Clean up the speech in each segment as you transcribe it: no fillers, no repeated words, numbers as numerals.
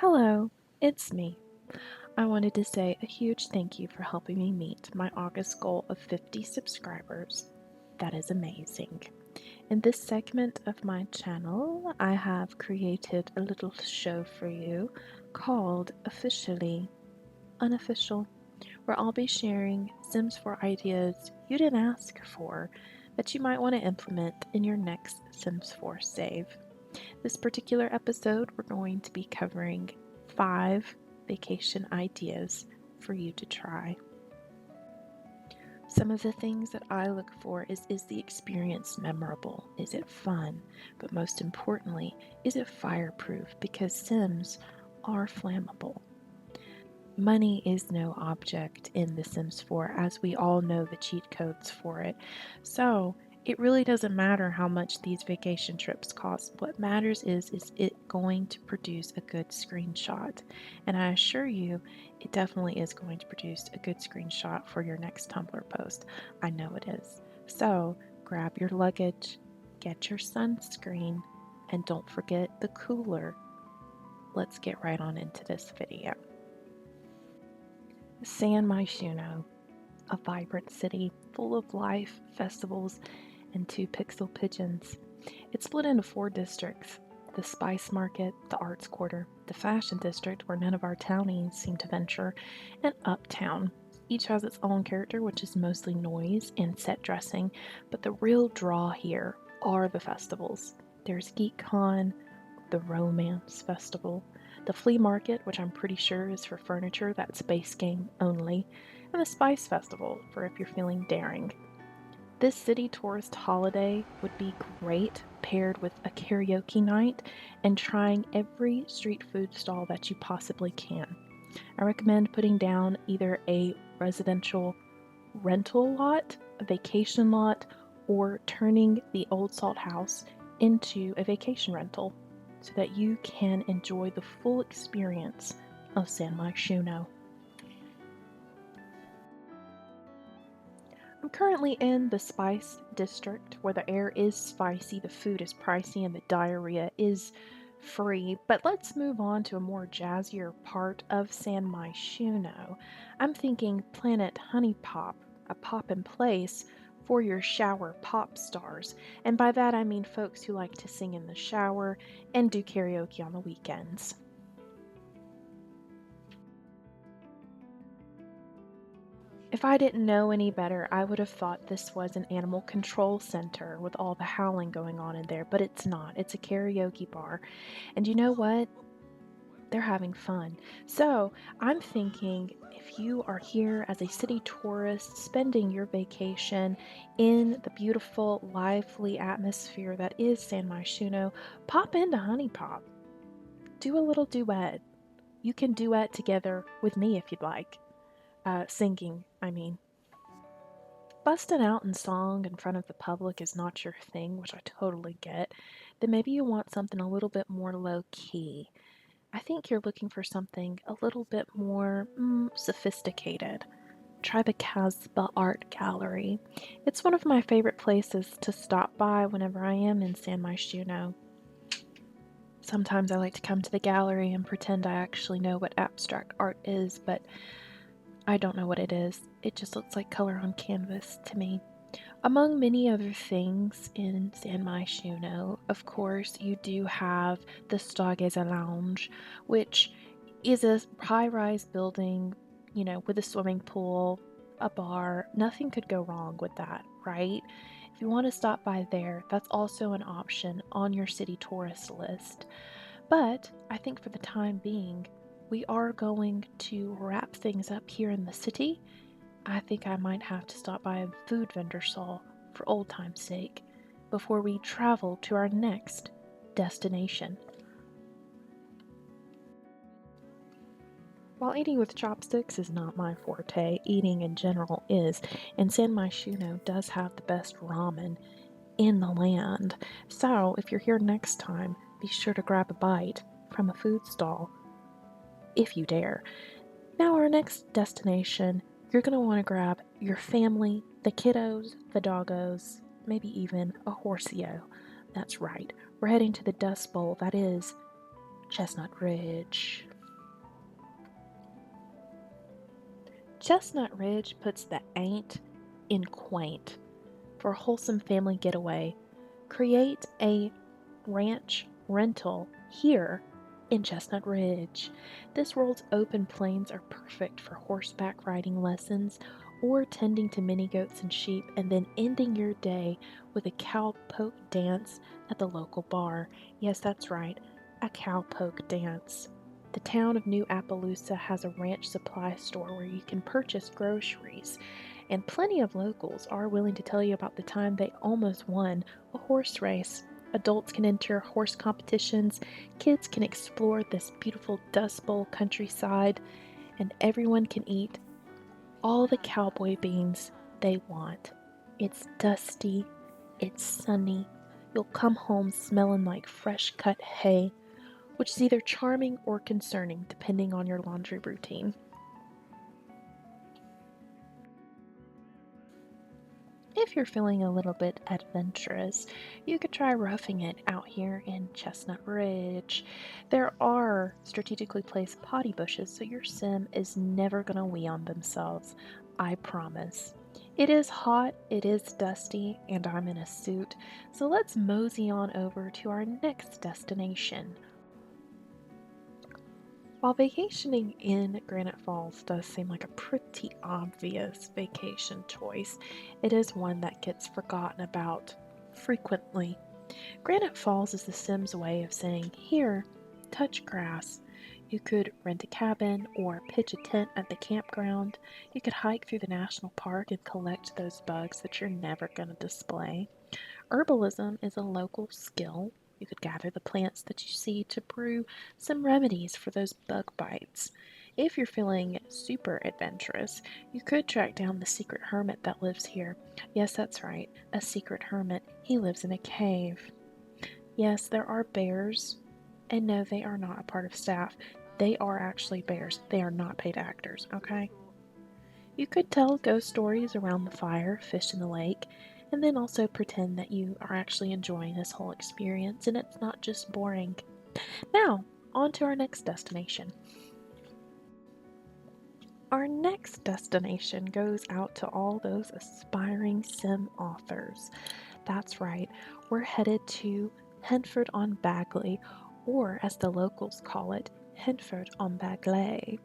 Hello, it's me. I wanted to say a huge thank you for helping me meet my August goal of 50 subscribers. That is amazing. In this segment of my channel, I have created a little show for you called Officially Unofficial, where I'll be sharing Sims 4 ideas you didn't ask for that you might want to implement in your next Sims 4 save. This particular episode, we're going to be covering 5 vacation ideas for you to try. Some of the things that I look for is the experience memorable? Is it fun? But most importantly, is it fireproof? Because Sims are flammable. Money is no object in The Sims 4, as we all know the cheat codes for it. So it really doesn't matter how much these vacation trips cost. What matters is it going to produce a good screenshot? And I assure you, it definitely is going to produce a good screenshot for your next Tumblr post. I know it is. So grab your luggage, get your sunscreen, and don't forget the cooler. Let's get right on into this video. San Myshuno, a vibrant city full of life, festivals, and 2 pixel pigeons. It's split into 4 districts: the Spice Market, the Arts Quarter, the Fashion District, where none of our townies seem to venture, and Uptown. Each has its own character, which is mostly noise and set dressing, but the real draw here are the festivals. There's GeekCon, the Romance Festival, the Flea Market, which I'm pretty sure is for furniture, that's base game only, and the Spice Festival for if you're feeling daring. This city tourist holiday would be great paired with a karaoke night and trying every street food stall that you possibly can. I recommend putting down either a residential rental lot, a vacation lot, or turning the old salt house into a vacation rental so that you can enjoy the full experience of San Myshuno. I'm currently in the Spice District, where the air is spicy, the food is pricey, and the diarrhea is free. But let's move on to a more jazzier part of San Myshuno. I'm thinking Planet Honey Pop, a pop in place for your shower pop stars. And by that I mean folks who like to sing in the shower and do karaoke on the weekends. If I didn't know any better, I would have thought this was an animal control center with all the howling going on in there, but it's not. It's a karaoke bar. And you know what? They're having fun. So I'm thinking if you are here as a city tourist spending your vacation in the beautiful, lively atmosphere that is San Myshuno, pop into Honey Pop. Do a little duet. You can duet together with me if you'd like. Singing, I mean. Busting out in song in front of the public is not your thing, which I totally get, then maybe you want something a little bit more low key. I think you're looking for something a little bit more sophisticated. Try the Casbah Art Gallery. It's one of my favorite places to stop by whenever I am in San Myshuno. Sometimes I like to come to the gallery and pretend I actually know what abstract art is, but I don't know what it is. It just looks like color on canvas to me. Among many other things in San Myshuno, of course, you do have the Stargazer Lounge, which is a high-rise building, with a swimming pool, a bar. Nothing could go wrong with that, right? If you want to stop by there, that's also an option on your city tourist list. But I think for the time being, we are going to wrap things up here in the city. I think I might have to stop by a food vendor stall for old time's sake before we travel to our next destination. While eating with chopsticks is not my forte, eating in general is, and San Myshuno does have the best ramen in the land. So if you're here next time, be sure to grab a bite from a food stall if you dare. Now our next destination, you're going to want to grab your family, the kiddos, the doggos, maybe even a horseo. That's right, we're heading to the Dust Bowl, that is Chestnut Ridge. Chestnut Ridge puts the ain't in quaint. For a wholesome family getaway, create a ranch rental here in Chestnut Ridge. This world's open plains are perfect for horseback riding lessons or tending to mini goats and sheep, and then ending your day with a cowpoke dance at the local bar. Yes, that's right, a cowpoke dance. The town of New Appaloosa has a ranch supply store where you can purchase groceries, and plenty of locals are willing to tell you about the time they almost won a horse race. Adults can enter horse competitions, kids can explore this beautiful Dust Bowl countryside, and everyone can eat all the cowboy beans they want. It's dusty, it's sunny. You'll come home smelling like fresh cut hay, which is either charming or concerning depending on your laundry routine. If you're feeling a little bit adventurous, you could try roughing it out here in Chestnut Ridge. There are strategically placed potty bushes, so your sim is never going to wee on themselves. I promise. It is hot, it is dusty, and I'm in a suit, so let's mosey on over to our next destination. While vacationing in Granite Falls does seem like a pretty obvious vacation choice, it is one that gets forgotten about frequently. Granite Falls is the Sims way of saying, here, touch grass. You could rent a cabin or pitch a tent at the campground. You could hike through the national park and collect those bugs that you're never going to display. Herbalism is a local skill. You could gather the plants that you see to brew some remedies for those bug bites. If you're feeling super adventurous, you could track down the secret hermit that lives here. Yes, that's right, a secret hermit. He lives in a cave. Yes, there are bears, and no, they are not a part of staff. They are actually bears. They are not paid actors, okay? You could tell ghost stories around the fire, fish in the lake, and then also pretend that you are actually enjoying this whole experience and it's not just boring. Now, on to our next destination. Our next destination goes out to all those aspiring sim authors. That's right, we're headed to Henford-on-Bagley, or as the locals call it, Henford-on-Bagley.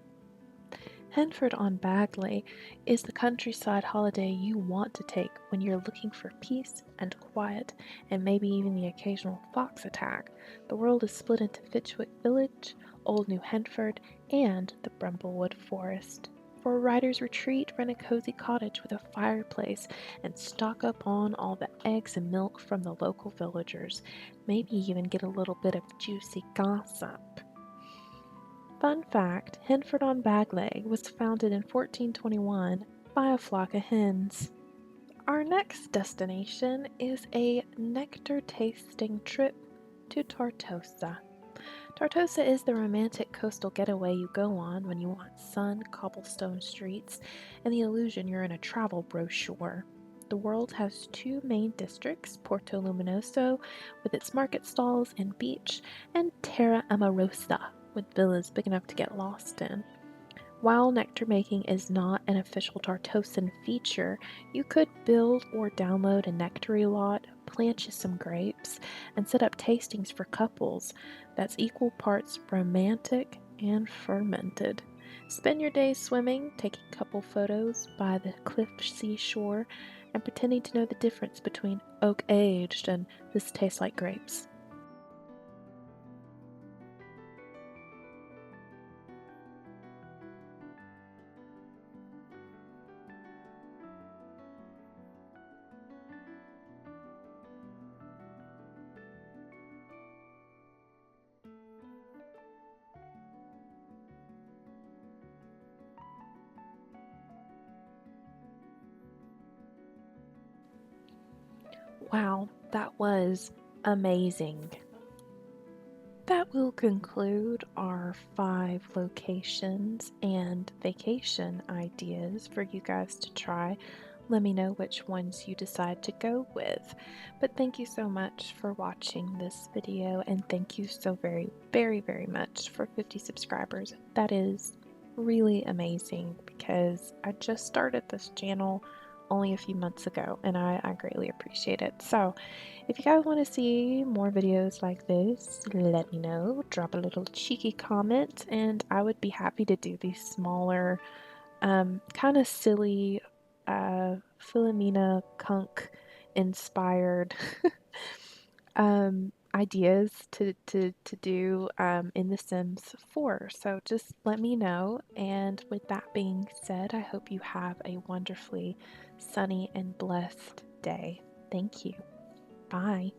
Henford-on-Bagley is the countryside holiday you want to take when you're looking for peace and quiet, and maybe even the occasional fox attack. The world is split into Fitchwick Village, Old New Henford, and the Brumblewood Forest. For a writer's retreat, rent a cozy cottage with a fireplace and stock up on all the eggs and milk from the local villagers. Maybe even get a little bit of juicy gossip. Fun fact, Henford-on-Bagley was founded in 1421 by a flock of hens. Our next destination is a nectar tasting trip to Tartosa. Tartosa is the romantic coastal getaway you go on when you want sun, cobblestone streets, and the illusion you're in a travel brochure. The world has two main districts, Porto Luminoso, with its market stalls and beach, and Terra Amorosa, with villas big enough to get lost in. While nectar making is not an official Tartosan feature, you could build or download a nectary lot, plant you some grapes, and set up tastings for couples that's equal parts romantic and fermented. Spend your days swimming, taking couple photos by the cliff seashore, and pretending to know the difference between oak aged and this tastes like grapes. Wow, that was amazing. That will conclude our 5 locations and vacation ideas for you guys to try. Let me know which ones you decide to go with. But thank you so much for watching this video, and thank you so very, very, very much for 50 subscribers. That is really amazing because I just started this channel only a few months ago and I greatly appreciate it. So, if you guys want to see more videos like this, let me know. Drop a little cheeky comment, and I would be happy to do these smaller, kind of silly, Philomena Kunk inspired ideas to do in The Sims 4. So just let me know. And with that being said, I hope you have a wonderfully sunny and blessed day. Thank you. Bye.